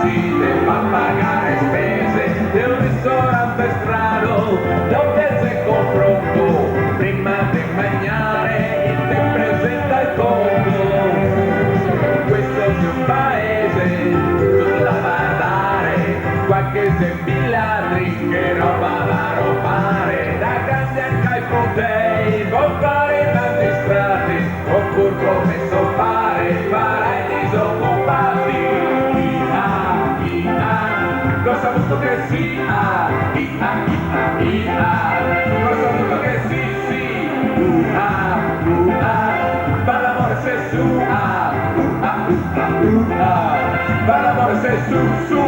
uscite, fa pagare spese di un ristorante strano, dove c'è confronto, prima di mangiare il te presenta il conto. Questo è un paese tutto da guardare, qualche sembiladri che roba da rubare, da grandi anche ai potei, con vari magistrati, oppure come so fare, farai disoccupati. Cosa avuto che sia, cosa avuto che sì, fa l'amore se su, fa l'amore se su.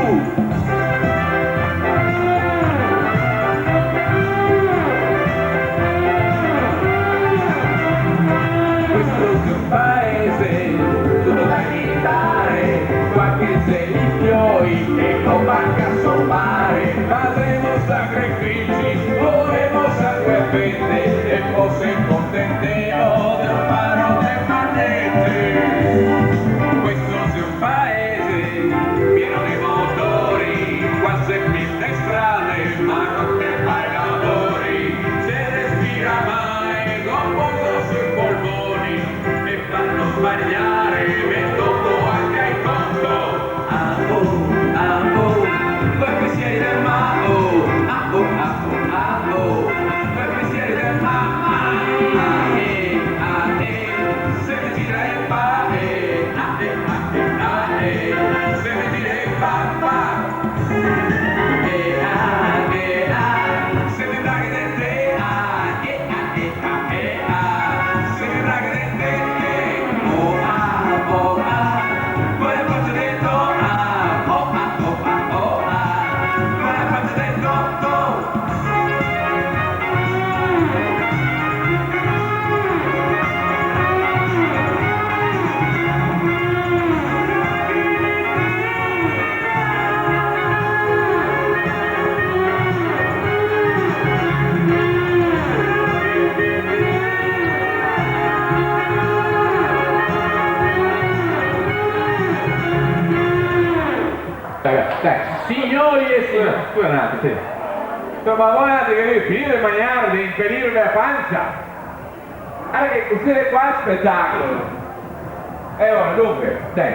Questo è un paese tutto da gridare, qualche semifioi e con banca a sommare, faremo sacrifici, vorremo sangue fette e poi se contentiamo del faro del manette. Questo è un paese pieno di motori, quasi mille strade, ma non che fai lavori, se respira mai con poco sui polmoni e fanno sbagliare, mettono anche il conto. Voi pensieri del mago, voi pensieri del mago, se mi gira il pa, se mi gira il pa, se mi draghi del te, se mi draghi del te, poi la faccia del to, poi la faccia del to. Dai, signori e signori, scusa un attimo, sì. Insomma, voi andate che devi finire di mangiare, di impedire la pancia. Allora che siete qua spettacolo. E ora, dunque, dai,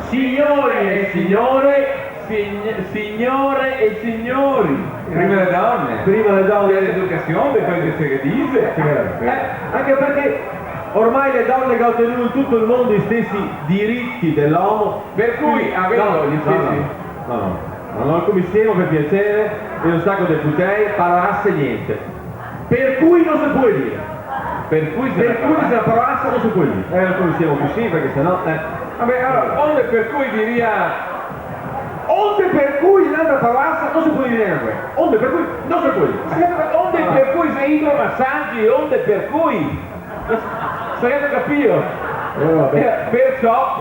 signori e signore, signore e signori. Prima le donne. Prima le donne. L'educazione, poi che dice. Anche perché ormai le donne che hanno ottenuto in tutto il mondo gli stessi diritti dell'uomo, Per cui avendo gli stessi. non commissiamo per piacere e un sacco di putei parlasse niente. Per cui non si può dire. Per cui Se la parlasse non si può dire. Non commissiamo più sì perché sennò. Vabbè, allora, onde per cui diria. Onde per cui l'altra parlasse non si può dire neanche. Onde per cui non si può dire. Onde per cui se Igor Massaggi, onde per cui. Sapete capito? Perciò,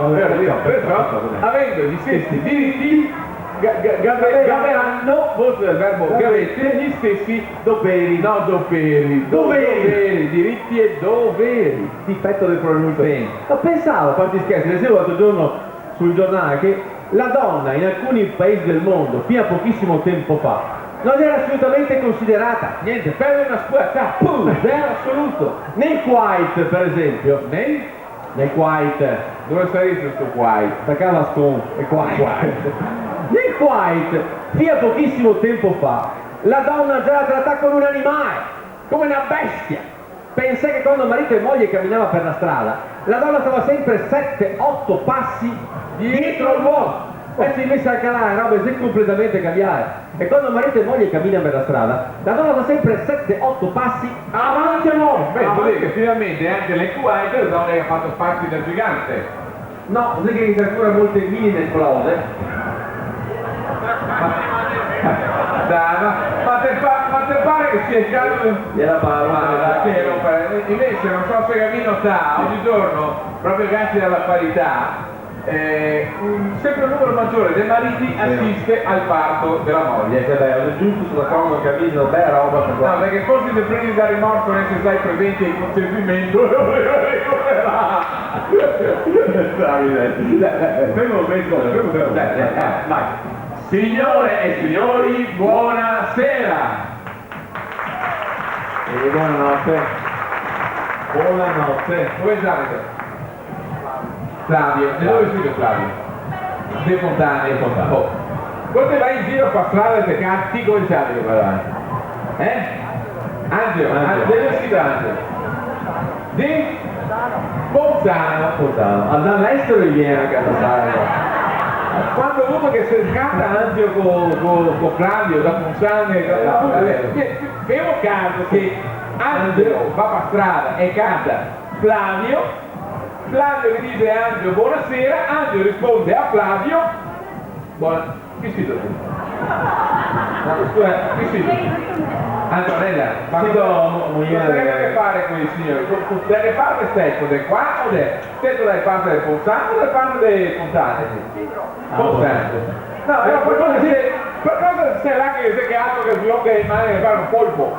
avendo gli stessi diritti, gaveranno, forse del verbo gavette, gli stessi doveri, diritti e doveri. Difetto del pronuncia. Bene. Ma pensavo, a parte scherzi, leggevo l'altro giorno sul giornale che la donna in alcuni paesi del mondo, fino a pochissimo tempo fa, non era assolutamente considerata. Niente, per una scuola, zero assoluto. Nel Kuwait, per esempio, nel Kuwait, Dove sei questo Kuwait? perché la scon, nel Nel Kuwait, fino a pochissimo tempo fa, la donna già la trattava come un animale, come una bestia. Pensai che quando marito e moglie camminava per la strada, la donna stava sempre 7-8 passi dietro all'uomo. E si è messa a calare, robe si è completamente cambiate. E quando marito e moglie camminano per la strada, la donna sta sempre 7-8 passi avanti a noi. Beh, vuol dire che finalmente anche nel Kuwait le donne hanno fatto passi da gigante. No, vuol dire che ancora molte minime cose. Ma te pare che sia il caso Gliela parlo. invece non so se Gavino sa, oggigiorno, proprio grazie alla parità, sempre un numero maggiore dei mariti assiste al parto della moglie. È giusto, sono d'accordo con Camillo, beh roba per No, perché forse se prendi da rimorso non sei presente in concepimento, lo recupererà. Fermo un momento, vai. Signore e signori, buonasera! E buonanotte. Buonanotte. Come state? Flavio, e dove siete Flavio? De Fontane. Oh. Quando vai in giro per strada e te cazzi, come siete che vai avanti? Angelo, dove si Angelo? Di Bolzano. Andare all'estero e viene a casa Sara. Quando ho avuto che si canta Angelo con Flavio da Monzane, avevo caso che Angelo va per strada e canta Flavio che dice a Angelo buonasera, Angelo risponde a Flavio chi sei tu? No, scusa, chi sei tu? Antonella, ma cosa deve fare con i signori? Da che parte stai? Da qua o da? Stai dalla parte del Ponzano o dalla parte dei Fontane? Ponzano. No, per cosa sei là che altro che sblocca le mani e fare un colpo?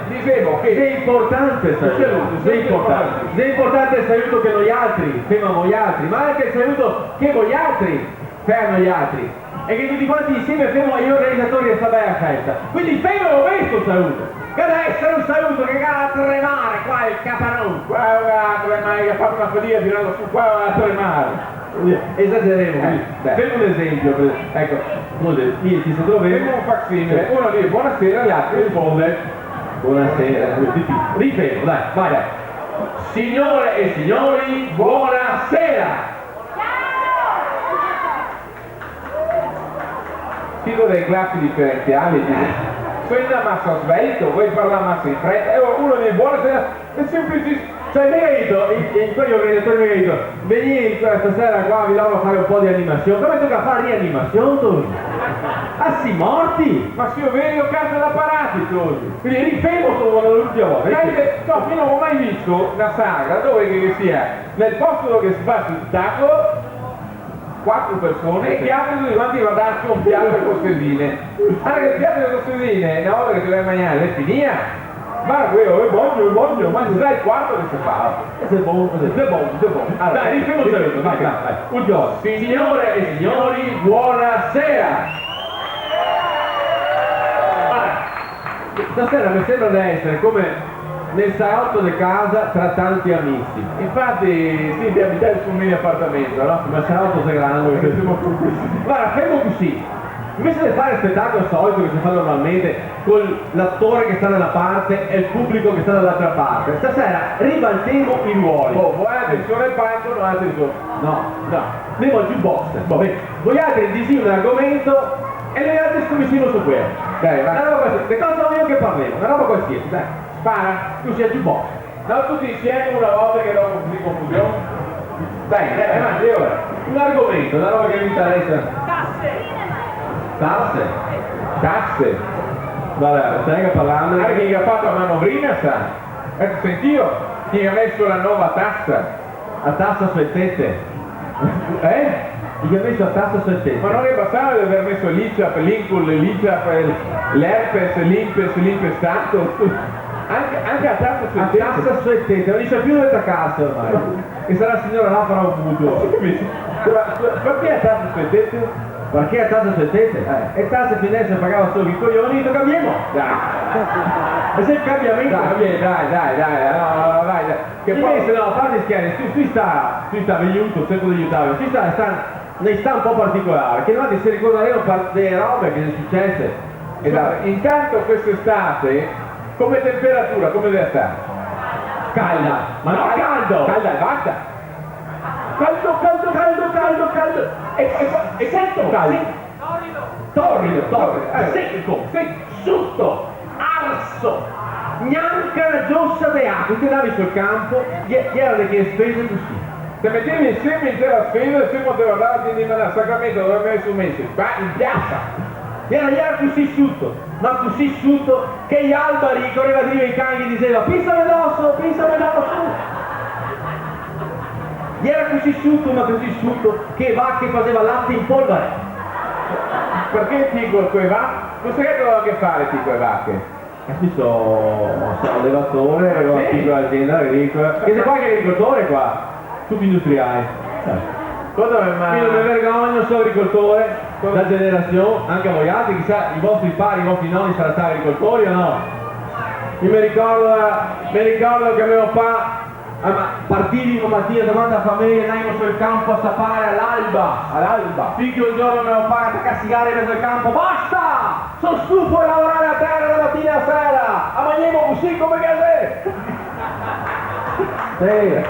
Dicevo che è importante il saluto, è importante il saluto che noi altri facciamo gli altri, ma anche il saluto che voi altri fanno gli altri e che tutti quanti insieme facciamo gli organizzatori di questa bella festa. Quindi fermo questo saluto, che deve essere un saluto che va a tremare qua il capanone, qua a tremare, che ha fatto una follia tirando su qua a tremare. Esageriamo, fermo un esempio, ecco, io ti sto fermo un facsimile, uno dice buonasera, gli altri risponde buonasera, ripeto, vai. Signore e signori, buonasera! Tipo dei classi differenziali, suena massa svelto, vuoi parlare massa in fretta, e uno dice buonasera, è semplicissimo. Cioè mi hai detto, in quegli organizzatori mi hai detto, venite questa sera qua, vi devo fare un po' di animazione, come tocca fare rianimazione tu? Assi morti! Ma se io vedo cazzo d'apparati tu! Quindi rifermo tu l'ultima volta. No, io non ho mai visto una sagra dove che sia nel posto dove si fa il spettacolo 4 persone e che altri tutti quanti guardarsi un piatto di costelline. Anche il piatto di costelline, una volta che ti vai a mangiare, è finita. Ma quello è buono, ma già il quarto che si fa. È buono. Allora, dai, rifermo il saluto, vai. Ultimo. Signore e signori, buonasera! Stasera mi sembra di essere come nel salotto di casa tra tanti amici. Infatti, sì, di abitare su un mini appartamento, no? Ma il salotto è grande, che siamo guarda, fermo così. Invece di fare il spettacolo solito che si fa normalmente con l'attore che sta da una parte e il pubblico che sta dall'altra parte, stasera ribaltiamo i ruoli. Oh, voi attenzione al palco, non attenzione. No, andiamo al jukebox. Voi altri diciamo un argomento e noi altri scommettiamo su quello. Dai, vai. Che cosa sono io che parliamo? Una roba qualsiasi, dai. Spara, tu sei al jukebox. No, tutti insieme una volta che dopo di confusione. Dai, avanti ora. Un argomento, una roba che mi interessa. Tasse? Vabbè, stai parlando. Anche chi ha fatto la manovrina sa. Sentito chi ha messo la nuova tassa. A tassa sulle tette. Chi ha messo a tassa sulle tette? Ma non è bastato di aver messo l'ICAP, l'INCUL, l'ICAP, l'ERPES, l'INPES Stato. Anche a tassa sulle tette. A tassa sulle tette, non dice più dove sta cassa ormai. Che sarà la signora là farà un mutuo. Perché a tassa sulle tette? Perché a tassa sulle tette? E tassa finesse pagava solo i coglioni, lo cambiamo! Dai! E se il cambiamento... Dai! Che poi se no, fate scherzi, qui sta venuto, cerco di aiutarvi, qui sta un po' particolare, che noi si ricorderemo delle robe che sono successe. Esatto. Intanto quest'estate, come temperatura, come deve stare? Calda! Ma no, caldo! Calda e basta! Caldo! E quanto caldo? Torrido, secco, asciutto, arso, neanche una giossa di acqua, ti davi sul campo, gli erano che spese così. Se mettevi insieme intera spesa, se poteva andare a Sacramento dove avevi messo un mese, in piazza. Era così asciutto, ma così asciutto che gli alberi correva di i cani e diceva pisame addosso! Gli era così asciutto, ma così asciutto che Vacche faceva latte in polvere. Perché Tico e Vacche? Non sai che doveva che fare Tico e Vacche? Ci sono allevatore, ho una piccola azienda agricola. Che sei qualche agricoltore qua? Tutti industriali. Cosa ma... Io non mi vergogno, sono agricoltore, da generazione, anche voi altri, chissà, i vostri pari, i vostri nonni saranno stati agricoltori o no? Io mi ricordo che avevo partivimo mattina davanti alla famiglia, andavamo sul campo a sapare all'alba. Finché un giorno mio padre attacca a sigare in mezzo al campo, basta! Sono stufo di lavorare a terra la mattina e a sera! A mangiamo così come che sei!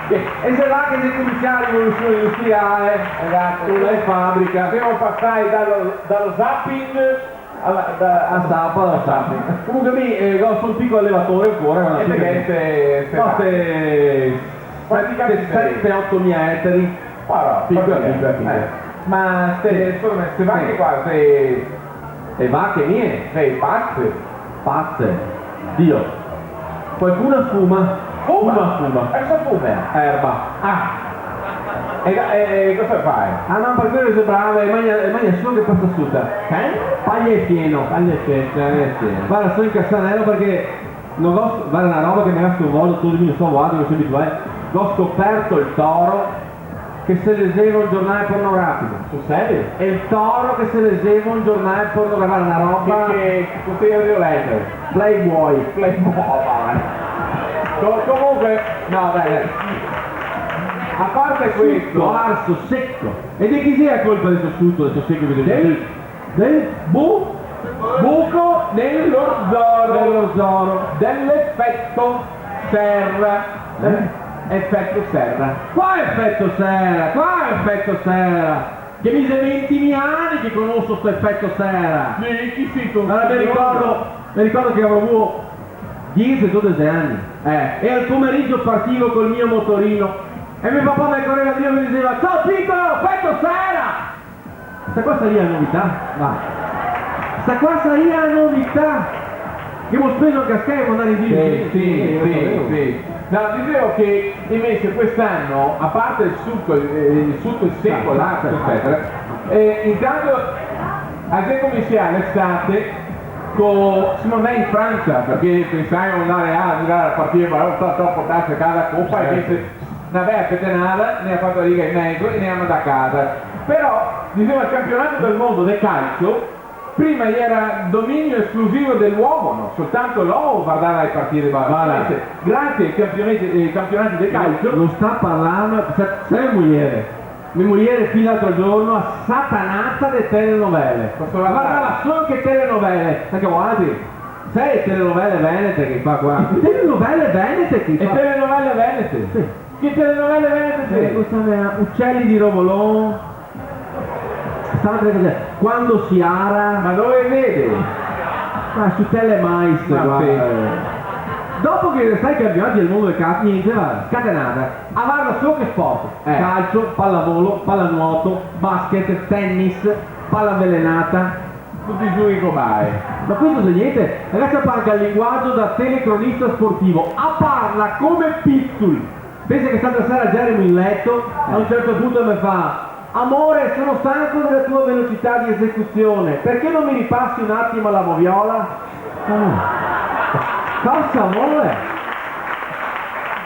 E se là che si comincia la rivoluzione industriale, Esatto. con la fabbrica, Siamo passati dallo zapping a zapping. Comunque sono un piccolo allevatore ancora, ma praticamente 7-8 ettari. Piccola. Ma ste vacche qua, Le vacche mie, sei pazze. Dio. Qualcuna fuma. Fuma. E cosa fuma? Erba. E cosa fai? Ah no, per quello sei brava, e mangia solo che pasta asciutta. Paglia e pieno. Guarda, sono in Cassanello perché non ho, guarda una roba che mi ha fatto un modo, tu mi sto guardando, che sono abituato. Ho scoperto il toro che se leseva un giornale pornografico. Sul serio? È il toro che se leseva un giornale pornografico, una roba Che cosa devo leggere? Playboy. Comunque, no dai. A parte questo, arso secco. E di chi sia colpa del tessuto, del secco che del buco nell'orzoro, dell'effetto serra. Effetto serra. Qua effetto serra? Che mi sei 20 anni che conosco questo effetto serra. chi si Allora, mi ricordo che avevo 10-12 anni. E al pomeriggio partivo col mio motorino. E mio papà mi correva via e mi diceva: ciao piccolo, effetto sera! Sta qua saria la novità? Va. Sta qua saria la novità! Che ho speso il caschetto per andare in giro. Sì. No, dicevo che invece quest'anno, a parte il succo, il secco, l'acqua, eccetera, intanto anche come sia l'estate, siamo andati in Francia perché pensavamo di andare a partire, ma non troppo portarsi a casa la coppa, e invece una bella petenata, ne ha fatto la riga in mezzo e ne andiamo da casa. Però, diceva, il campionato del mondo del calcio, prima era dominio esclusivo dell'uomo, no? Soltanto l'uomo guardava le partite, grazie ai campionati del calcio. Non sta parlando, sai mia moglie fino all'altro giorno a satanata le telenovelle. Guardava solo che telenovelle, perché guardi, sai le telenovelle venete che fa qua? Telenovelle venete che fa? E telenovelle venete? Sì. Che telenovelle venete? Uccelli di Rovolon, quando si ara, Ma dove vede? su Telemais, guarda. Dopo che sai campionati del mondo del calcio, niente, va scatenata. A guarda solo che sport: calcio, pallavolo, pallanuoto, basket, tennis, palla avvelenata. Tutti giù com'hai. Ma questo se niente, ragazzi, parla il linguaggio da telecronista sportivo, parla come Pizzul. Pensa che stata sera Jeremy in letto, a un certo punto mi fa: amore, sono stanco della tua velocità di esecuzione, perché non mi ripassi un attimo la moviola? Cosa amore?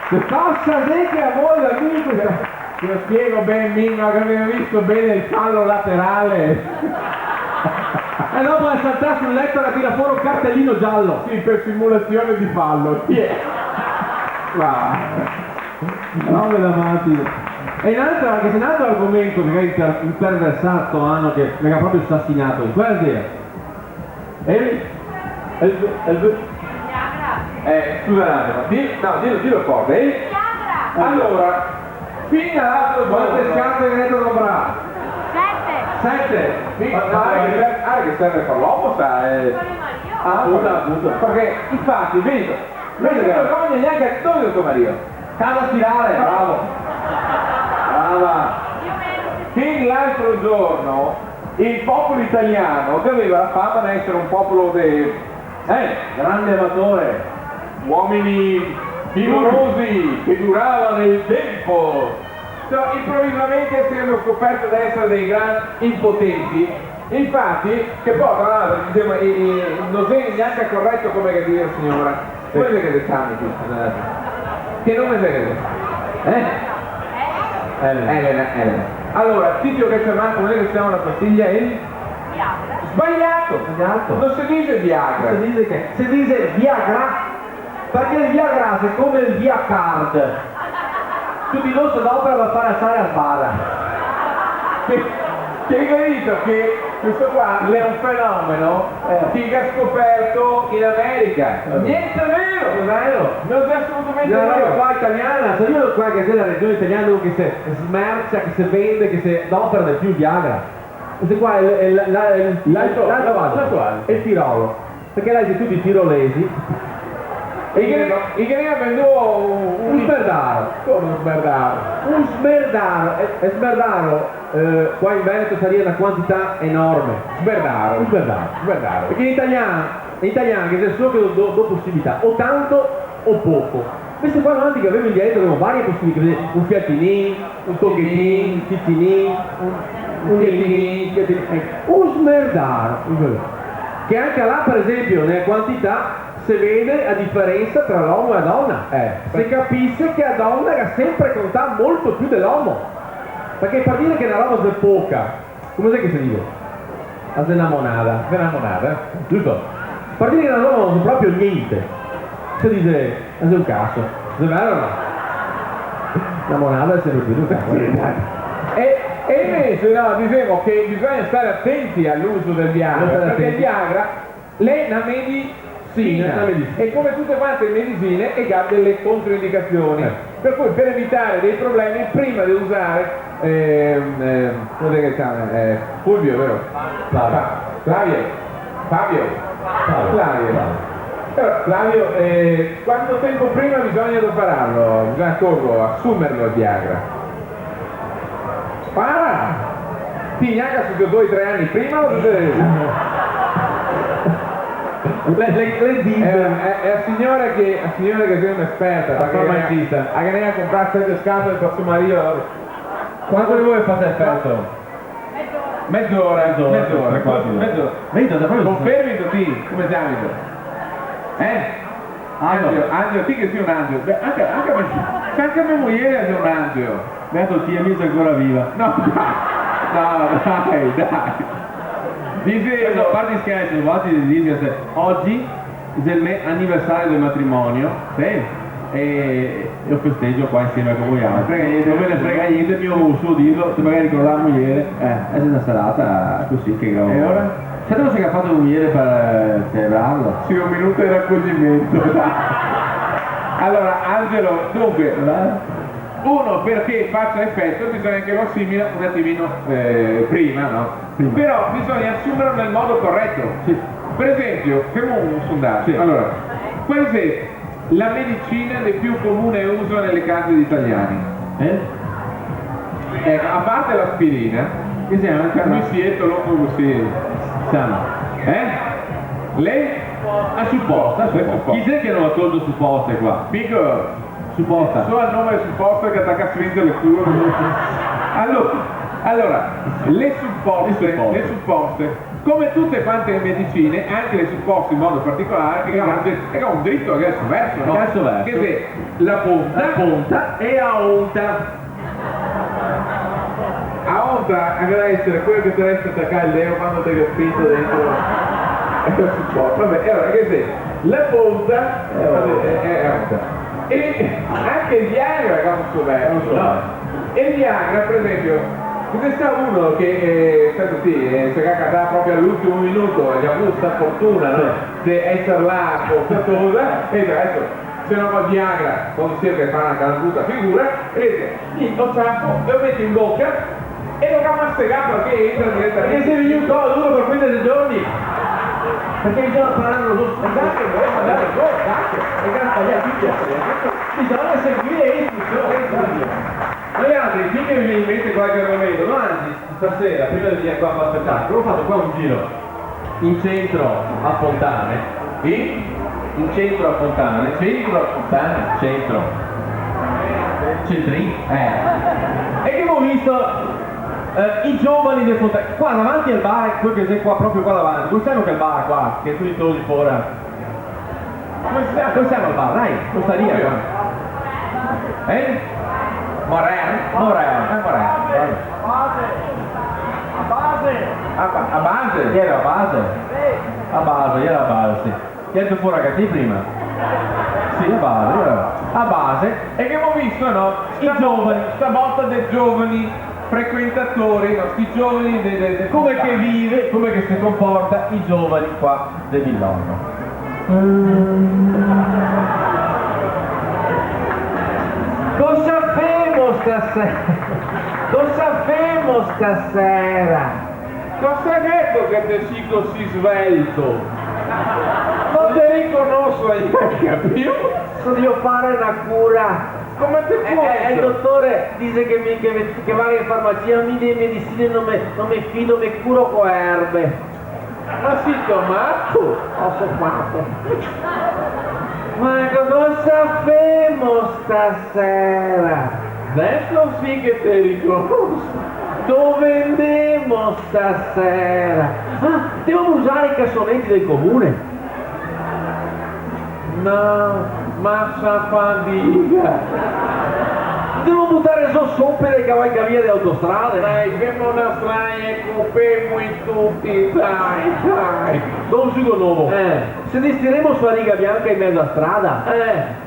Cosa sei che a voi la vita? Te lo spiego bene, Mino, che abbiamo visto bene il fallo laterale. E dopo è saltato sul letto e tira fuori un cartellino giallo. Sì, per simulazione di fallo. Robe davanti. E anche se un altro argomento che ha imperversato hanno che mi ha proprio assassinato, quella dire. Scusa un attimo, dillo forte. Allora, fino all'altro Quante giorno. scarpe che ne trovo bravo? 7! Che serve per l'uomo, sai? Appunto. Perché infatti vedo che non vergogna neanche a dove il tuo marito. Casa spirale, bravo! Brava! Fin l'altro giorno il popolo italiano che aveva la fama di essere un popolo di Grande amatore! uomini vigorosi che duravano nel tempo. Improvvisamente siamo scoperti di essere dei grandi impotenti Infatti, che poi tra l'altro diciamo, non sei neanche corretto come che dire signora. Come sei che chiami tu? Che nome sei che Elena. Allora, il titolo che chiamato noi che siamo la pastiglia è sbagliato. Non si dice Viagra. Si dice che? Si dice Viagra, perché il Viagra è come il Via Card. Tu di non se d'opera va a fare assare al bar. Ti hai capito che questo qua è un fenomeno che ha scoperto in America. Niente vero! Non è assolutamente La roba vero. qua italiana, se io qua che c'è la regione italiana che si smercia, che si vende, che si adopera del più Viagra. Questo qua è l'altro è il Tirolo, perché là c'è tutti i tirolesi. E che ne ha venduto Un smerdaro. Come un smerdaro? Un smerdaro, e smerdaro qua in Veneto sarebbe una quantità enorme. Smerdaro. Un smerdaro. Perché in italiano che c'è solo che due possibilità, o tanto o poco. Questi qua avanti che avevo in dialetto avevano varie possibilità, un fiatinin, un tocchetin, un cittinin, un smerdaro. Che anche là per esempio nella quantità si vede la differenza tra l'uomo e la donna. Si capisce che la donna ha sempre contato molto più dell'uomo. Perché per dire che una roba è poca, come sai che si dice? La sennamonada. Giusto? Per dire che una roba non è proprio niente. Si dice, è un cazzo. È vero o no? La monada è sempre più di un cazzo. E invece no, dicevo che bisogna stare attenti all'uso del Viagra, perché il Viagra è una medicina, e come tutte quante le medicine ha delle controindicazioni, per cui per evitare dei problemi prima di usare come si chiama? Fulvio, vero? Fabio. Flavio, quanto tempo prima bisogna adoperarlo? Bisogna assumerlo il Viagra? Spara! Ti neanche su 2 o 3 anni prima o Le dite. è la signora che è un'esperta, La farmacista. a che ne ha comprato 7 scatole per suo marito. Quanto di voi fate effetto? Mezz'ora. Confermi tutti, come siamo? Angelo, ti che sei un angelo. Beh, anche mia moglie è un angelo. Beato tia mia è ancora viva. No, dai. No, a parte scherzi, oggi è il anniversario del matrimonio, sì, e io festeggio qua insieme con voi altri. Non me ne frega niente, il mio suo dirlo, se magari con la moglie, è una serata così che gravo. E ora? Sai cosa che ha fatto la moglie per celebrarlo? Sì, 1 minuto di raccoglimento. Allora, Angelo, dunque, uno perché faccia effetto bisogna che lo assimila un attimino prima, no? Prima. Però bisogna assumerlo nel modo corretto. Sì. Per esempio, facciamo un sondaggio. Sì. Allora, qual è la medicina di più comune uso nelle case degli italiani? Ecco, a parte l'aspirina, Che siamo anche mi siete l'oncolosi. siamo. Lei? A supposta. Chi c'è che non ha tolto supposte qua? Piccolo. Supposta. Solo il nome supposto che attacca spinto le tue. Allora, le supposte, come tutte quante le medicine, anche le supposte in modo particolare, che hanno un dritto verso, no? Verso. Che se la punta e a onta. a onta deve essere quello che ti resta attaccare il dedo quando ti hai spinto dentro il supposto. Vabbè, allora che se la punta è onta. E anche il Viagra ha un suo verso, no? E il Viagra, per esempio, c'è stato uno che si è cagato proprio all'ultimo minuto, gli ha avuto questa fortuna, no? Di essere là con questa cosa, e adesso se non va Viagra, quando si che fa una brutta figura, e dice, lo ciappo, lo metti in bocca e lo fa masticato perché entra direttamente. Perché sei venuto duro per 15 giorni? Perché bisogna parlare lo Andate voi, andate voi, bisogna seguire le istruzioni. Noi altri, finché mi viene in mente qualche argomento, no anzi, stasera, prima di venire qua a fare spettacolo, ho fatto qua un giro in centro a Fontane. In centro a Fontane. Centro. Centri? E che abbiamo visto I giovani del Fontana, qua davanti al bar, quello che sei qua, proprio qua davanti, come stiamo che il bar qua, che tu li trovi fuori? Come stiamo al bar? Dai, questa lì qua. Moreno? Moreno. A base? Ieri a base? Ieri a base, sì. Chi ha detto fuori ragazzi prima? Sì, a base. E che abbiamo visto, no? I giovani. Stavolta dei giovani frequentatori, no? Sti giovani Come che vive, come che si comporta i giovani qua del Villorno. Cosa femo stasera? Cosa hai detto che te sei così svelto? Non ti riconosco neanche più. Devo fare una cura. Come ti puoi? Il dottore dice che va in farmacia, mi dei medicine, non mi fido, mi curo con erbe. Ma sei tomato? Ho soffato. Ma cosa femo stasera? Adesso sì che ti riconosco. Dove andiamo stasera? Ah, devo usare i cassonetti del comune? No, massa fatica. Devo buttare su sopra le cavalcavie delle autostrade? Dai, che non astrai e copemo in tutti, dai. Non sugo nuovo. Se destiremo sulla riga bianca in mezzo a strada.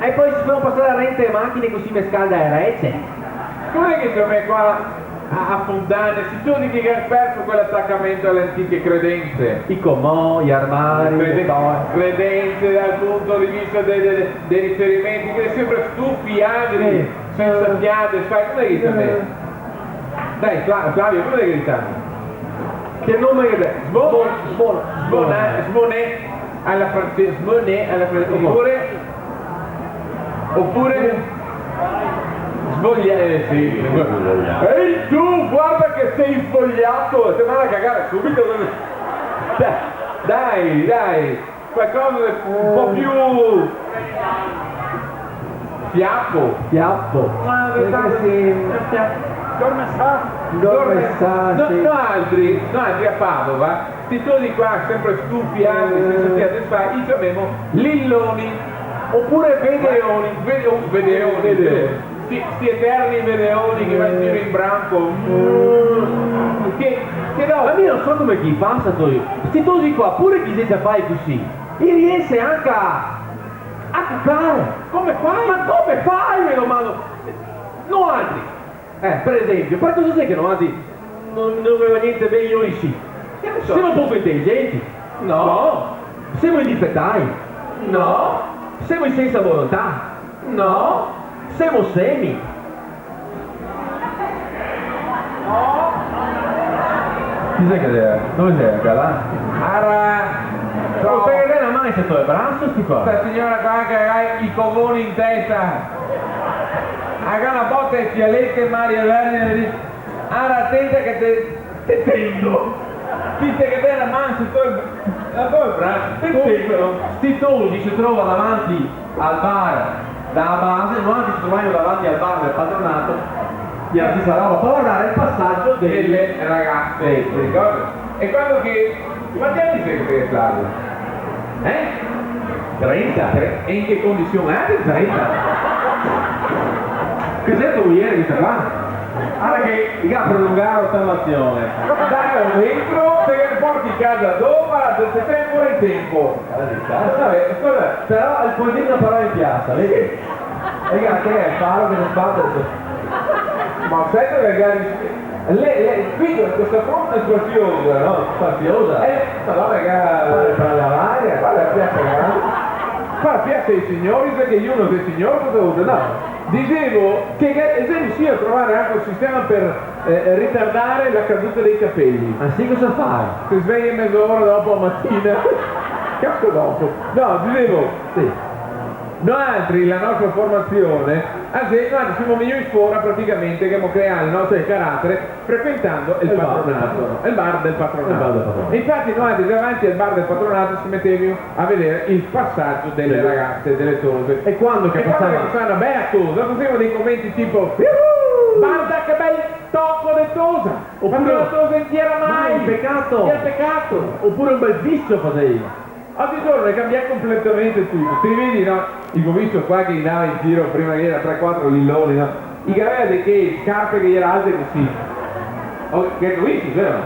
E poi si fanno passare a rente le macchine così mi scalda le recce. Com'è che c'è me qua a Fontana? Si tu dici che hai perso quell'attaccamento alle antiche credenze? I comò, gli armadi, le credenze dal punto di vista dei riferimenti, che è sempre stufi, agri, senza fiate, sai, come grita a me? Dai, Flavio, come gritare? Che nome è? Smonè alla francese, oppure svogliare, sì. Ehi tu, guarda che sei infogliato, ti manda a cagare subito. Dai, qualcosa di un po' più fiappo. Dorme sta. No, altri a Padova, titoli qua sempre stufi, senza fiate, io chiamiamo lilloni, oppure vedeoni. Sti eterni vedeoni che vanno in giro in branco. Che no. Ma io non so come chi fa sti tosi qua, pure chi si fai così, e riesce anche a cuccare. Come fai? Ma come fai, me lo mando? No altri. Per esempio, per cosa sai che non aveva niente meglio di sì? Siamo poco intelligenti? No. Siamo i difettai? No. Siamo i senza volontà? No. Siamo semi? Chi sei che è? Dove sei? Là? Non pega bene la mano sotto il braccio sti qua? Questa signora qua che ha i covoni in testa. Ha una botta e fialette Maria Verni. Ara attenta che te tendo. Dite che te la mano sotto il braccio. Te tendo. Sti tosi si trova davanti al bar da base, noi anche ci troviamo davanti al bar del patronato di artista roba per guardare il passaggio delle ragazze, ti ricordi? E quando che... quanti anni sei che sei Flavio? 30. E in che condizione hai? 30. Che sei tu ieri questa qua? Allora che il prolungare l'ottamazione. Dai, dentro, te che porti in casa dopo, se sei ancora in tempo. Vabbè, però il pontino però in piazza, vedi? Ragazzi, che è il faro che non sbatte? Ma aspetta ragazzi, lei qui questa fronte è spaziosa, no? Spaziosa? No ragazzi, per lavare, qua la piazza dei signori, perché io non sei signore, cosa vuoi? No. Dicevo che è riuscito a trovare anche un sistema per ritardare la caduta dei capelli. Ah sì, cosa fai? Si sveglia mezz'ora dopo la mattina. Cazzo dopo. No, dicevo, sì. noi altri, la nostra formazione, noi siamo venuti fuori praticamente che abbiamo creato il nostro carattere frequentando il patronato, il bar del patronato. E infatti noi davanti al bar del patronato ci mettevi a vedere il passaggio delle ragazze, delle tose. E quando passavano beh a tosa, facevano dei commenti tipo guarda che bel tocco lettosa, oppure la tosa intera mai, il peccato. è peccato. Oppure un bel visto facevi. Oggigiorno è cambiato completamente tutto, ti vedi no? Il comicio qua che andava in giro prima che era 3-4 lilloni, no? I che aveva delle scarpe che era alte così, che comici, vero?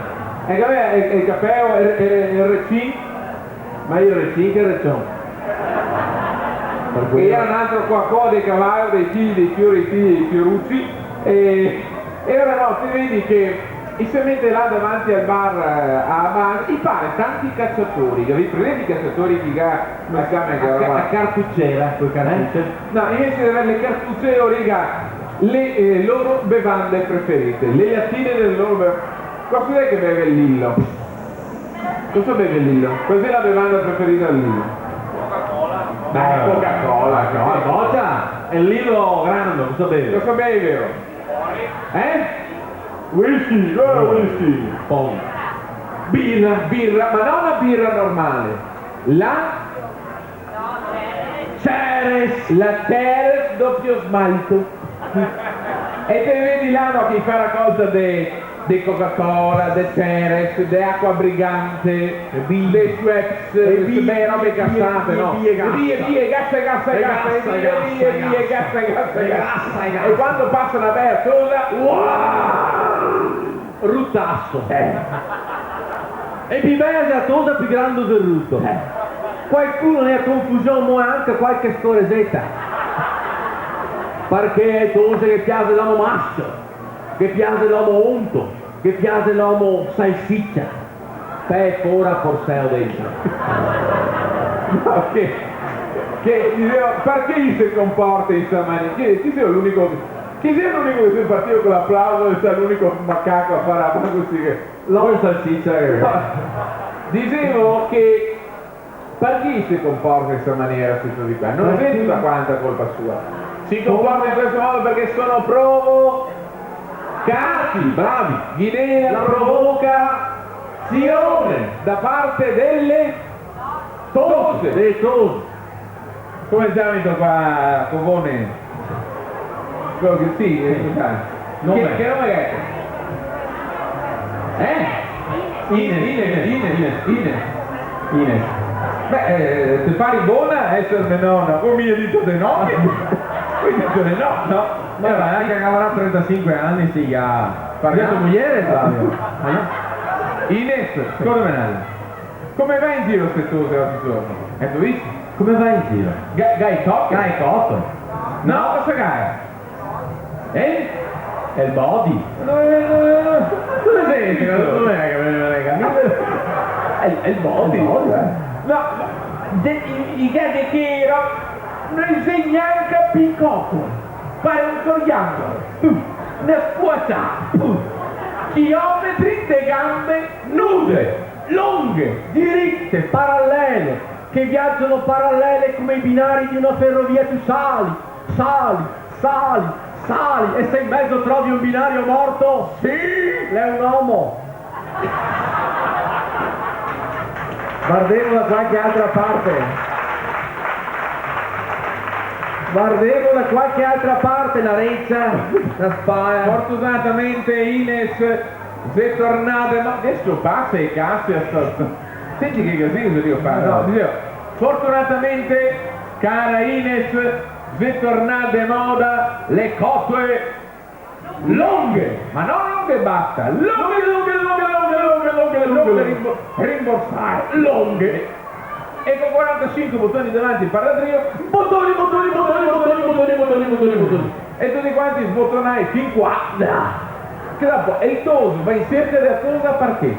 E che aveva il cappello e il recin, Ma io recin che recciò. che era un altro qua dei cavalli, dei figli, dei fiori, dei figli, dei fiorucci, e ora no, ti vedi che si mette là davanti al bar a bar, i pare tanti cacciatori, vi prendete i cacciatori che A cartuccera, quel cartucce. no, invece di avere le cartucce origa le loro bevande preferite, le lattine delle loro bevande. Cosa è che beve il Lillo? Cosa beve il Lillo? Cos'è la bevanda preferita del Lillo? Coca-Cola, No, la boccia è il Lillo grande, cosa beve? cosa beve? Whisky, whisky. Poi. Birra, ma non la birra normale, la Ceres. la Teres doppio smalto. E te vedi là no, che fa la cosa de Coca-Cola, de Ceres, de Acqua Brigante, de Schweppes, de robe cassate, no? Vie, gassa, e quando passano a bere cosa? Ruttasso. E mi beve la cosa più grande del rutto. Qualcuno ne ha confusione ma anche qualche scoresetta. Perché cose che piace l'uomo maschio, che piace l'uomo unto, che piace l'uomo salsiccia. Te ora forse dentro. No, che dicevo, perché gli si comporta in questa maniera? Chi sia l'unico che si è partito con l'applauso e sia l'unico macaco a fare la così che L'uomo salsiccia dicevo che perché si comporta in questa maniera questo di qua? Non è tutta quanta colpa sua. Si comporta in questo modo perché sono provocati, bravi. Guinea La provocazione da parte delle tose. Dei tosi. Come si chiama qua, Covone? Quello che sì, Nome. che nome è? Ines. Beh, ti pare buona essere nonna, come mi hai detto di no? Quindi no. Ma anche che avrà 35 anni si ha Parliamo tua moglie, Flavio. Ines, come vai in giro queste cose oggigiorno? E tu visto? Come vai in giro? Gai cocco? Gai cotto. No, cosa gai? È il body. Cosa sei? Non è che me ne frega. È il body. No, i gatti che era non insegna anche a piccotto, fare un coriandolo, una scuotta, chilometri di gambe nude, lunghe, Diritte, parallele, che viaggiano parallele come i binari di una ferrovia. Tu sali, e se in mezzo trovi un binario morto, sì, è un uomo. Guardiamo da qualche altra parte, la reccia, la spalla. Fortunatamente Ines è tornata, no, adesso passa i cassi a senti che così cosa devo fare? No, dicevo, fortunatamente cara Ines è tornata in moda le cotue lunghe, ma non lunghe basta, lunghe, rimborsare, lunghe, e con 45 bottoni davanti il paradrio, bottoni, e tutti quanti sbottonai fin qua, che dopo, e il toso va in cerca della cosa perché?